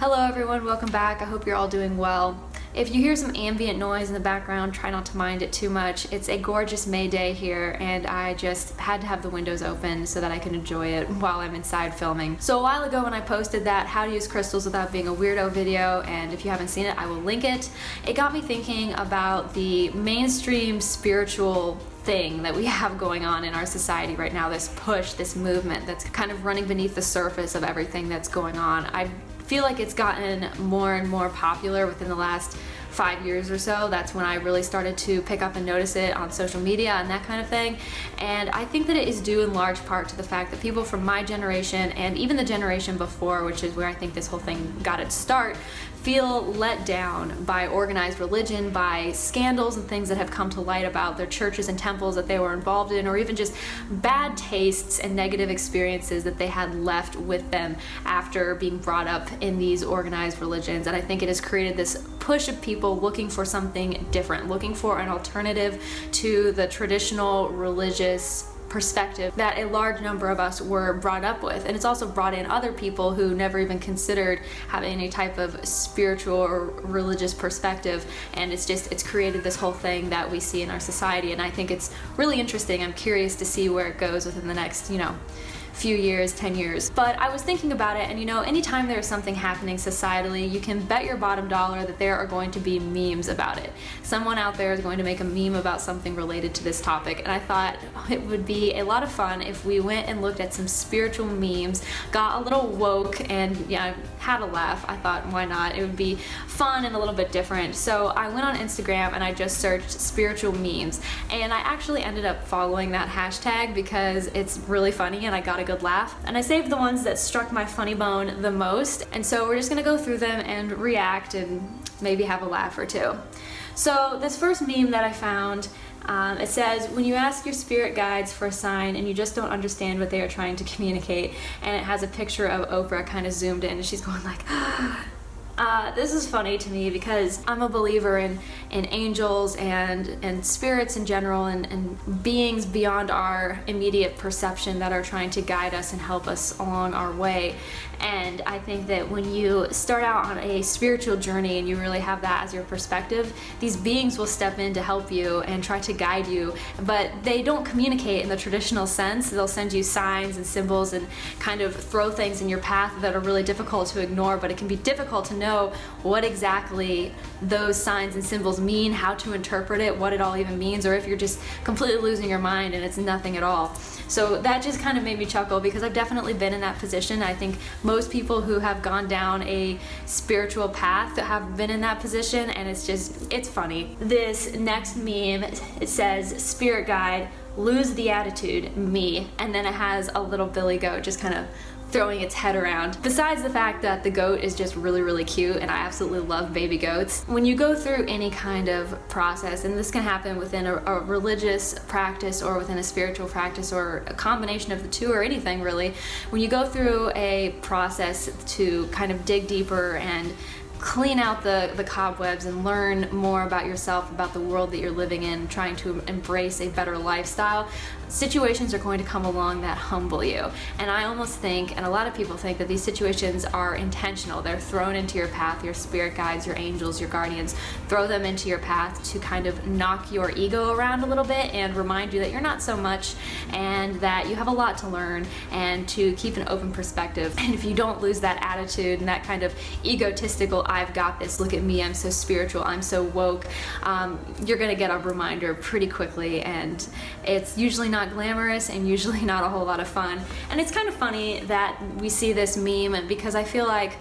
Hello everyone, welcome back. I hope you're all doing well. If you hear some ambient noise in the background, try not to mind it too much. It's a gorgeous May day here and I just had to have the windows open so that I can enjoy it while I'm inside filming. So a while ago when I posted that how to use crystals without being a weirdo video, and if you haven't seen it, I will link it. It got me thinking about the mainstream spiritual thing that we have going on in our society right now, this push, this movement that's kind of running beneath the surface of everything that's going on. I feel like it's gotten more and more popular within the last 5 years or so. That's when I really started to pick up and notice it on social media and that kind of thing. And I think that it is due in large part to the fact that people from my generation and even the generation before, which is where I think this whole thing got its start, feel let down by organized religion, by scandals and things that have come to light about their churches and temples that they were involved in, or even just bad tastes and negative experiences that they had left with them after being brought up in these organized religions. And I think it has created this push of people looking for something different, looking for an alternative to the traditional religious perspective that a large number of us were brought up with. And it's also brought in other people who never even considered having any type of spiritual or religious perspective, and it's created this whole thing that we see in our society. And I think it's really interesting. I'm curious to see where it goes within the next, few years, 10 years. But I was thinking about it, and anytime there's something happening societally, you can bet your bottom dollar that there are going to be memes about it. Someone out there is going to make a meme about something related to this topic, and I thought it would be a lot of fun if we went and looked at some spiritual memes, got a little woke, and had a laugh. I thought, why not? It would be fun and a little bit different. So I went on Instagram and I just searched spiritual memes, and I actually ended up following that hashtag because it's really funny and I got a good laugh. And I saved the ones that struck my funny bone the most, and so we're just gonna go through them and react and maybe have a laugh or two. So this first meme that I found, it says, when you ask your spirit guides for a sign and you just don't understand what they are trying to communicate, and it has a picture of Oprah kind of zoomed in and she's going like, this is funny to me because I'm a believer in angels and spirits in general, and beings beyond our immediate perception that are trying to guide us and help us along our way. And I think that when you start out on a spiritual journey and you really have that as your perspective, these beings will step in to help you and try to guide you, but they don't communicate in the traditional sense. They'll send you signs and symbols and kind of throw things in your path that are really difficult to ignore, but it can be difficult to know what exactly those signs and symbols mean, how to interpret it, what it all even means, or if you're just completely losing your mind and it's nothing at all. So that just kind of made me chuckle because I've definitely been in that position. I think most people who have gone down a spiritual path have been in that position, and it's funny. This next meme, it says, spirit guide, lose the attitude, me, and then it has a little billy goat just kind of throwing its head around. Besides the fact that the goat is just really, really cute, and I absolutely love baby goats. When you go through any kind of process, and this can happen within a religious practice or within a spiritual practice or a combination of the two, or anything really, when you go through a process to kind of dig deeper and clean out the cobwebs and learn more about yourself, about the world that you're living in, trying to embrace a better lifestyle, situations are going to come along that humble you. And I almost think, and a lot of people think, that these situations are intentional. They're thrown into your path. Your spirit guides, your angels, your guardians throw them into your path to kind of knock your ego around a little bit and remind you that you're not so much and that you have a lot to learn, and to keep an open perspective. And if you don't lose that attitude and that kind of egotistical, I've got this, look at me, I'm so spiritual, I'm so woke, you're gonna get a reminder pretty quickly, and it's usually not glamorous and usually not a whole lot of fun. And it's kind of funny that we see this meme because I feel like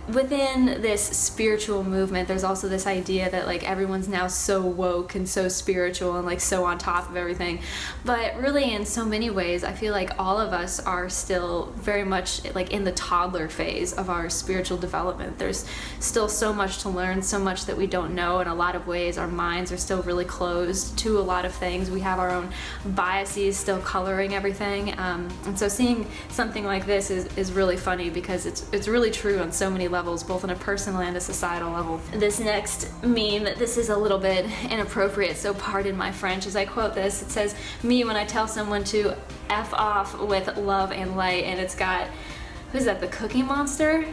within this spiritual movement there's also this idea that like everyone's now so woke and so spiritual and like so on top of everything, but really in so many ways I feel like all of us are still very much like in the toddler phase of our spiritual development. There's still so much to learn, so much that we don't know. In a lot of ways our minds are still really closed to a lot of things. We have our own biases still coloring everything, and so seeing something like this is really funny because it's really true on so many levels, both on a personal and a societal level. This next meme, this is a little bit inappropriate, so pardon my French as I quote this. It says, me when I tell someone to F off with love and light, and it's got, who's that, the Cookie Monster?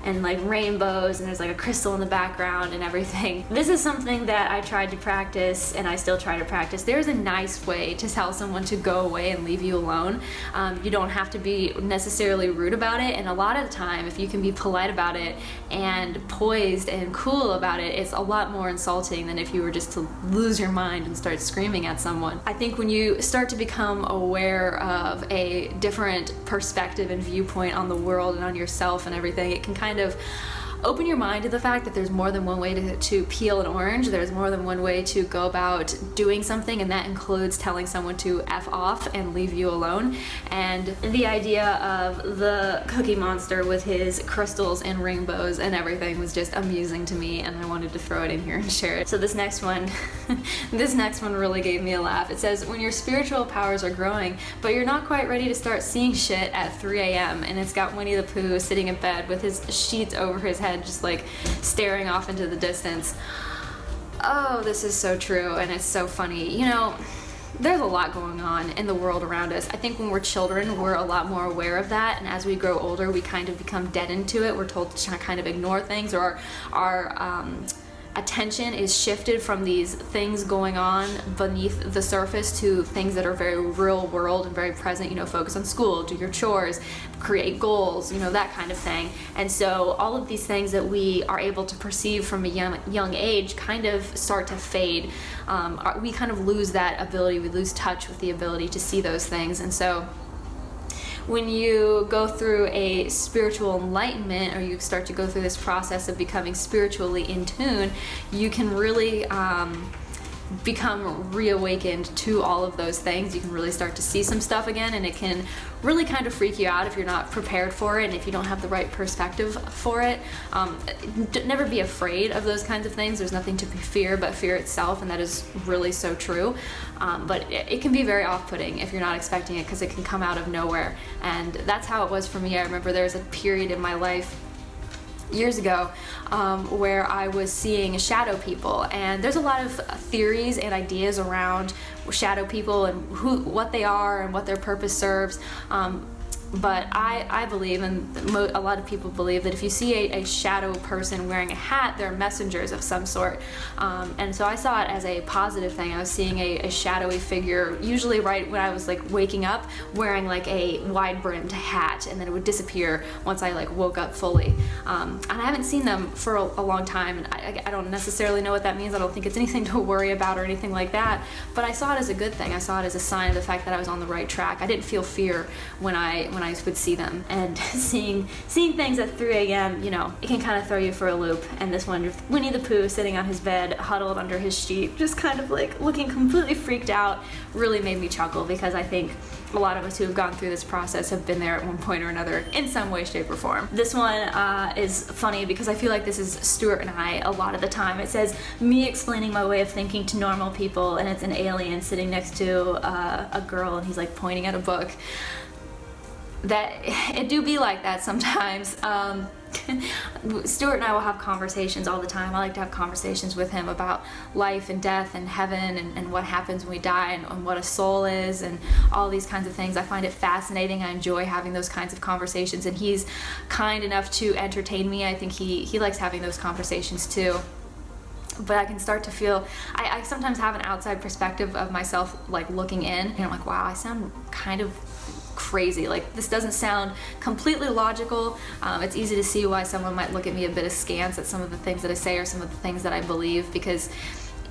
and like rainbows, and there's like a crystal in the background and everything. This is something that I tried to practice, and I still try to practice. There's a nice way to tell someone to go away and leave you alone. You don't have to be necessarily rude about it, and a lot of the time, if you can be polite about it and poised and cool about it, it's a lot more insulting than if you were just to lose your mind and start screaming at someone. I think when you start to become aware of a different perspective and viewpoint on the world and on yourself and everything, it can kind of open your mind to the fact that there's more than one way to peel an orange. There's more than one way to go about doing something, and that includes telling someone to F off and leave you alone. And the idea of the Cookie Monster with his crystals and rainbows and everything was just amusing to me, and I wanted to throw it in here and share it. So this next one, this next one really gave me a laugh. It says, when your spiritual powers are growing, but you're not quite ready to start seeing shit at 3 a.m. and it's got Winnie the Pooh sitting in bed with his sheets over his head, just like staring off into the distance. Oh, this is so true, and it's so funny. You know, there's a lot going on in the world around us. I think when we're children, we're a lot more aware of that, and as we grow older, we kind of become deadened to it. We're told to kind of ignore things, or our attention is shifted from these things going on beneath the surface to things that are very real world and very present. You know, focus on school, do your chores, create goals, you know, that kind of thing. And so all of these things that we are able to perceive from a young age kind of start to fade. We kind of lose that ability, we lose touch with the ability to see those things. And so when you go through a spiritual enlightenment, or you start to go through this process of becoming spiritually in tune, you can really become reawakened to all of those things. You can really start to see some stuff again, and it can really kind of freak you out if you're not prepared for it and if you don't have the right perspective for it. Never be afraid of those kinds of things. There's nothing to fear but fear itself, and that is really so true. But it can be very off-putting if you're not expecting it, because it can come out of nowhere. And that's how it was for me. I remember there was a period in my life years ago where I was seeing shadow people, and there's a lot of theories and ideas around shadow people and what they are and what their purpose serves. But I believe, and a lot of people believe, that if you see a shadow person wearing a hat, they're messengers of some sort. And so I saw it as a positive thing. I was seeing a shadowy figure, usually right when I was like waking up, wearing like a wide-brimmed hat, and then it would disappear once I like woke up fully. And I haven't seen them for a long time, and I don't necessarily know what that means. I don't think it's anything to worry about or anything like that, but I saw it as a good thing. I saw it as a sign of the fact that I was on the right track. I didn't feel fear when I would see them. And seeing things at 3 a.m., you know, it can kind of throw you for a loop. And this one, Winnie the Pooh sitting on his bed, huddled under his sheet, just kind of like looking completely freaked out, really made me chuckle, because I think a lot of us who have gone through this process have been there at one point or another in some way, shape, or form. This one is funny because I feel like this is Stuart and I a lot of the time. It says, me explaining my way of thinking to normal people, and it's an alien sitting next to a girl, and he's like pointing at a book. That it do be like that sometimes. Stuart and I will have conversations all the time. I like to have conversations with him about life and death and heaven and what happens when we die, and what a soul is, and all these kinds of things. I find it fascinating. I enjoy having those kinds of conversations, and he's kind enough to entertain me. I think he likes having those conversations too. But I can start to feel, I sometimes have an outside perspective of myself, like looking in, and I'm like, wow, I sound kind of crazy. Like, this doesn't sound completely logical. It's easy to see why someone might look at me a bit askance at some of the things that I say or some of the things that I believe, because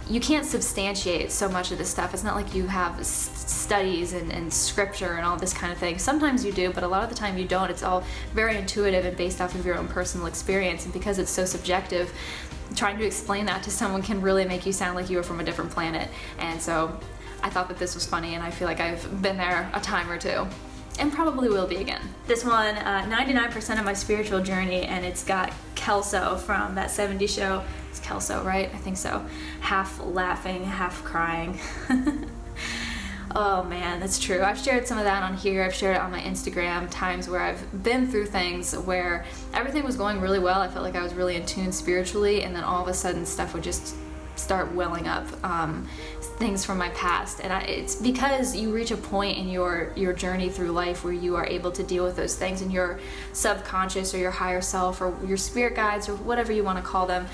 you can't substantiate so much of this stuff. It's not like you have studies and scripture and all this kind of thing. Sometimes you do, but a lot of the time you don't. It's all very intuitive and based off of your own personal experience, and because it's so subjective, trying to explain that to someone can really make you sound like you were from a different planet. And so I thought that this was funny, and I feel like I've been there a time or two, and probably will be again. This one, 99% of my spiritual journey, and it's got Kelso from that 70s show. It's Kelso, right? I think so. Half laughing, half crying. Oh man, that's true. I've shared some of that on here. I've shared it on my Instagram, times where I've been through things where everything was going really well. I felt like I was really in tune spiritually, and then all of a sudden stuff would just start welling up things from my past. And it's because you reach a point in your journey through life where you are able to deal with those things, and your subconscious or your higher self or your spirit guides or whatever you want to call them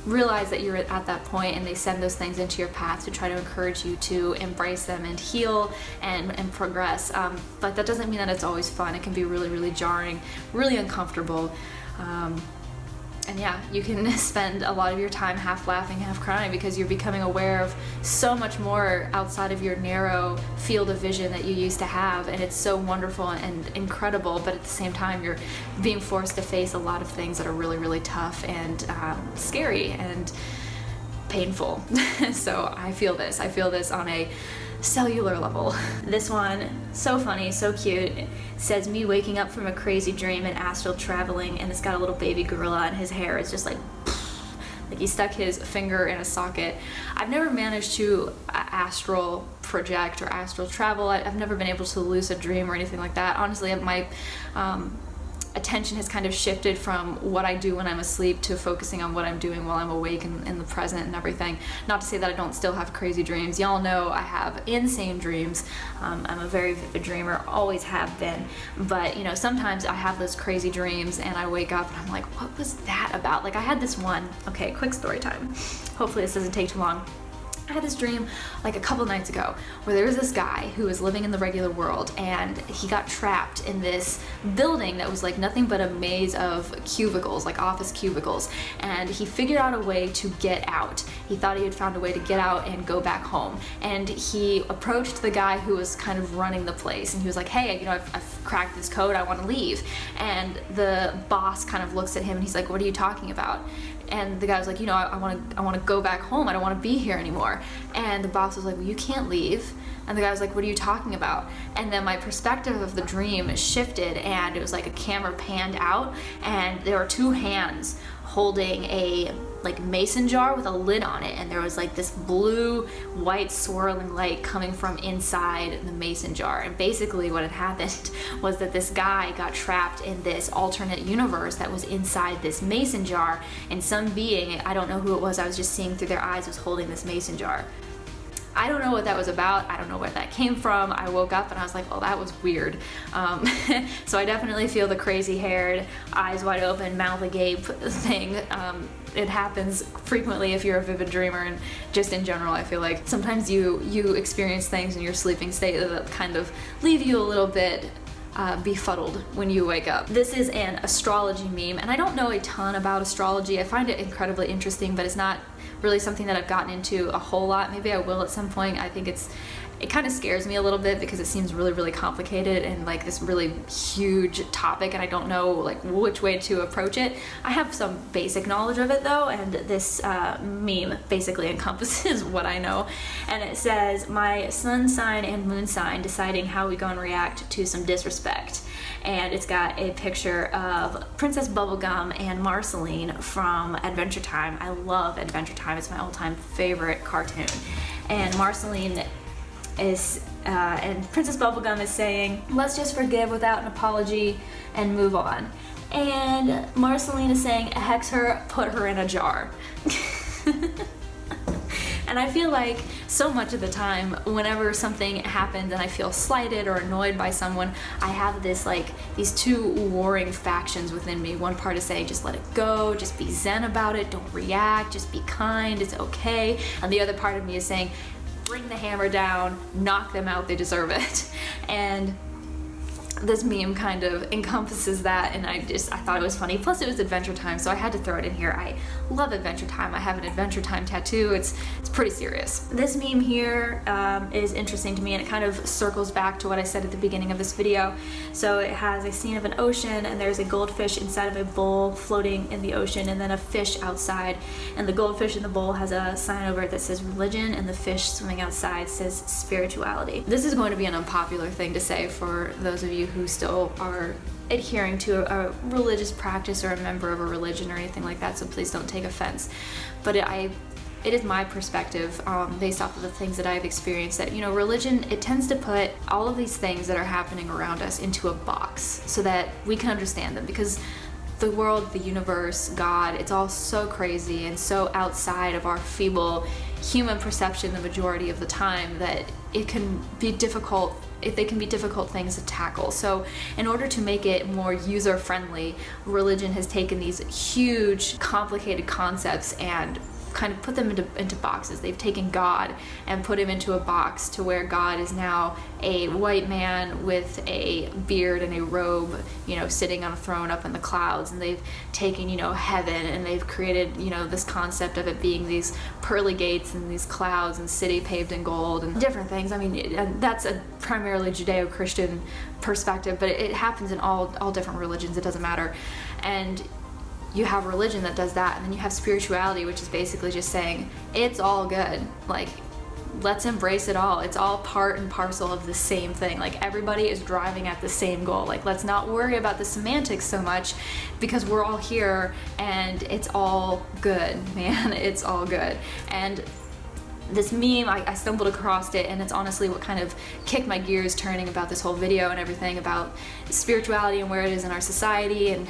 realize that you're at that point, and they send those things into your path to try to encourage you to embrace them and heal and progress. But that doesn't mean that it's always fun. It can be really, really jarring, really uncomfortable. And yeah, you can spend a lot of your time half laughing, half crying, because you're becoming aware of so much more outside of your narrow field of vision that you used to have. And it's so wonderful and incredible, but at the same time, you're being forced to face a lot of things that are really, really tough and scary and painful. So I feel this on a cellular level. This one, so funny, so cute. It says, me waking up from a crazy dream and astral traveling, and it's got a little baby gorilla, and his hair is just like he stuck his finger in a socket. I've never managed to astral project or astral travel. I've never been able to lucid dream or anything like that. Honestly, my attention has kind of shifted from what I do when I'm asleep to focusing on what I'm doing while I'm awake and in the present and everything. Not to say that I don't still have crazy dreams. Y'all know I have insane dreams. I'm a very vivid dreamer, always have been. But you know, sometimes I have those crazy dreams and I wake up and I'm like, what was that about? Like I had this one, okay, quick story time. Hopefully this doesn't take too long. I had this dream like a couple nights ago where there was this guy who was living in the regular world, and he got trapped in this building that was like nothing but a maze of cubicles, like office cubicles, and he figured out a way to get out. He thought he had found a way to get out and go back home, and he approached the guy who was kind of running the place, and he was like, hey, you know, I've cracked this code, I want to leave. And the boss kind of looks at him and he's like, what are you talking about? And the guy was like, you know, I want to go back home. I don't want to be here anymore. And the boss was like, well, you can't leave. And the guy was like, what are you talking about? And then my perspective of the dream shifted, and it was like a camera panned out, and there were two hands holding a like mason jar with a lid on it, and there was like this blue white swirling light coming from inside the mason jar. And basically what had happened was that this guy got trapped in this alternate universe that was inside this mason jar, and some being, I don't know who it was, I was just seeing through their eyes, was holding this mason jar. I don't know what that was about. I don't know where that came from. I woke up and I was like, oh, that was weird. So I definitely feel the crazy haired, eyes wide open, mouth agape thing. It happens frequently if you're a vivid dreamer, and just in general, I feel like sometimes you experience things in your sleeping state that kind of leave you a little bit befuddled when you wake up. This is an astrology meme, and I don't know a ton about astrology. I find it incredibly interesting, but it's not really something that I've gotten into a whole lot. Maybe I will at some point. I think it kind of scares me a little bit because it seems really, really complicated and like this really huge topic, and I don't know like which way to approach it. I have some basic knowledge of it though, and this meme basically encompasses what I know. And it says, my sun sign and moon sign deciding how we gonna react to some disrespect. And it's got a picture of Princess Bubblegum and Marceline from Adventure Time. I love Adventure Time. It's my all-time favorite cartoon. And Marceline is, and Princess Bubblegum is saying, let's just forgive without an apology and move on. And Marceline is saying, hex her, put her in a jar. And I feel like so much of the time, whenever something happens and I feel slighted or annoyed by someone, I have this like these two warring factions within me. One part is saying, just let it go, just be zen about it, don't react, just be kind, it's okay. And the other part of me is saying, bring the hammer down, knock them out, they deserve it. And this meme kind of encompasses that, and I thought it was funny. Plus it was Adventure Time, so I had to throw it in here. I love Adventure Time. I have an Adventure Time tattoo. It's pretty serious. This meme here is interesting to me, and it kind of circles back to what I said at the beginning of this video. So it has a scene of an ocean, and there's a goldfish inside of a bowl floating in the ocean, and then a fish outside, and the goldfish in the bowl has a sign over it that says religion, and the fish swimming outside says spirituality. This is going to be an unpopular thing to say for those of you who still are adhering to a religious practice or a member of a religion or anything like that, so please don't take offense. But it is my perspective based off of the things that I've experienced, that, you know, religion, it tends to put all of these things that are happening around us into a box so that we can understand them, because the world, the universe, God, it's all so crazy and so outside of our feeble human perception the majority of the time that it can be difficult. They can be difficult things to tackle. So in order to make it more user-friendly, religion has taken these huge, complicated concepts and kind of put them into boxes. They've taken God and put him into a box to where God is now a white man with a beard and a robe, you know, sitting on a throne up in the clouds. And they've taken, you know, heaven, and they've created, you know, this concept of it being these pearly gates and these clouds and city paved in gold and different things. I mean, that's a primarily Judeo-Christian perspective, but it happens in all different religions. It doesn't matter. And you have religion that does that, and then you have spirituality, which is basically just saying it's all good. Like, let's embrace it all. It's all part and parcel of the same thing. Like, everybody is driving at the same goal. Like, let's not worry about the semantics so much, because we're all here and it's all good, man. It's all good. And this meme, I stumbled across it, and it's honestly what kind of kicked my gears turning about this whole video and everything about spirituality and where it is in our society. And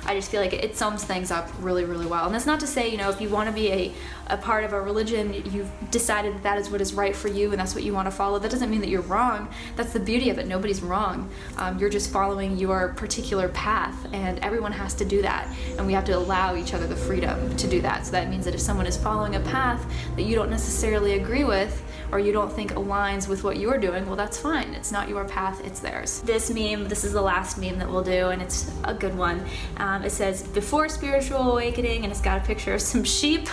I just feel like it sums things up really, really well. And that's not to say, you know, if you want to be a part of a religion, you've decided that is what is right for you and that's what you want to follow, that doesn't mean that you're wrong. That's the beauty of it. Nobody's wrong. You're just following your particular path, and everyone has to do that. And we have to allow each other the freedom to do that. So that means that if someone is following a path that you don't necessarily agree with, or you don't think aligns with what you're doing, well, that's fine. It's not your path, it's theirs. This meme, this is the last meme that we'll do, and it's a good one. It says, before spiritual awakening, and it's got a picture of some sheep.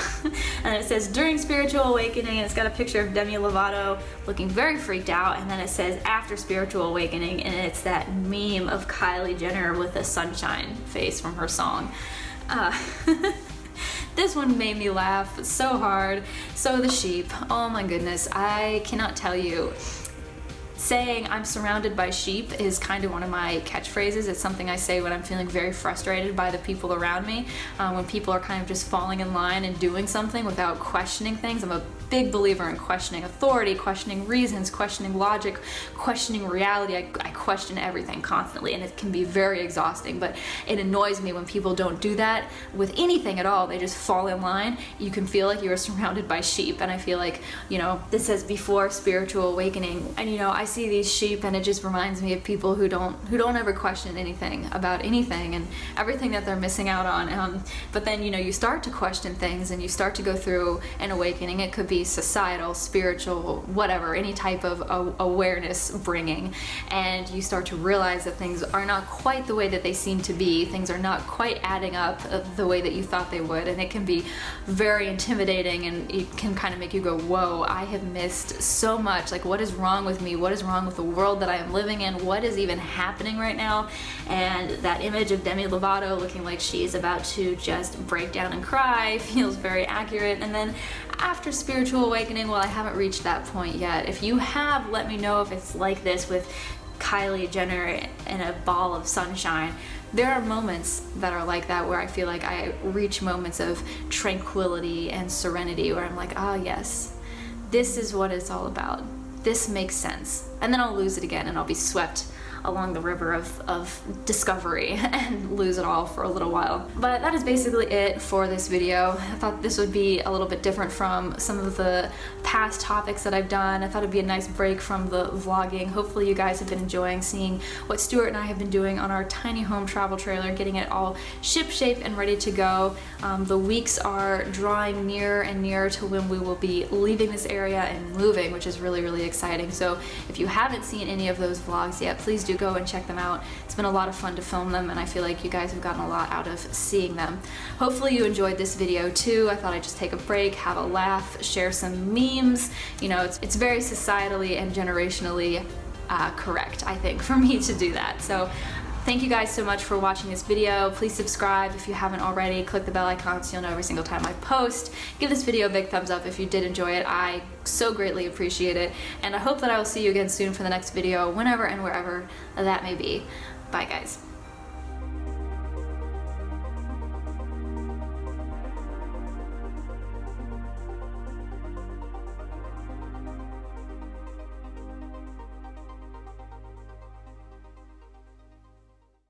And it says, during spiritual awakening, and it's got a picture of Demi Lovato looking very freaked out. And then it says, after spiritual awakening, and it's that meme of Kylie Jenner with a sunshine face from her song. This one made me laugh so hard. So the sheep, oh my goodness, I cannot tell you. Saying I'm surrounded by sheep is kind of one of my catchphrases. It's something I say when I'm feeling very frustrated by the people around me. When people are kind of just falling in line and doing something without questioning things. I'm a big believer in questioning authority, questioning reasons, questioning logic, questioning reality. I question everything constantly, and it can be very exhausting, but it annoys me when people don't do that with anything at all. They just fall in line. You can feel like you are surrounded by sheep, and I feel like, you know, this says before spiritual awakening, and you know, I see these sheep and it just reminds me of people who don't ever question anything about anything and everything that they're missing out on. But then, you know, you start to question things and you start to go through an awakening. It could be societal, spiritual, whatever, any type of awareness bringing, and you start to realize that things are not quite the way that they seem to be. Things are not quite adding up the way that you thought they would, and it can be very intimidating, and it can kind of make you go, whoa, I have missed so much. Like, what is wrong with me? What is wrong with the world that I am living in? What is even happening right now? And that image of Demi Lovato looking like she's about to just break down and cry feels very accurate. And then after spiritual awakening, well, I haven't reached that point yet. If you have, let me know if it's like this with Kylie Jenner in a ball of sunshine. There are moments that are like that where I feel like I reach moments of tranquility and serenity where I'm like, ah, yes, this is what it's all about. This makes sense. And then I'll lose it again and I'll be swept along the river of discovery and lose it all for a little while. But that is basically it for this video. I thought this would be a little bit different from some of the past topics that I've done. I thought it'd be a nice break from the vlogging. Hopefully you guys have been enjoying seeing what Stuart and I have been doing on our tiny home travel trailer, getting it all ship-shape and ready to go. The weeks are drawing nearer and nearer to when we will be leaving this area and moving, which is really, really exciting. So if you haven't seen any of those vlogs yet, please do go and check them out. It's been a lot of fun to film them, and I feel like you guys have gotten a lot out of seeing them. Hopefully you enjoyed this video too. I thought I'd just take a break, have a laugh, share some memes. You know, it's very societally and generationally correct, I think, for me to do that. So thank you guys so much for watching this video. Please subscribe if you haven't already. Click the bell icon so you'll know every single time I post. Give this video a big thumbs up if you did enjoy it. I so greatly appreciate it. And I hope that I will see you again soon for the next video, whenever and wherever that may be. Bye, guys.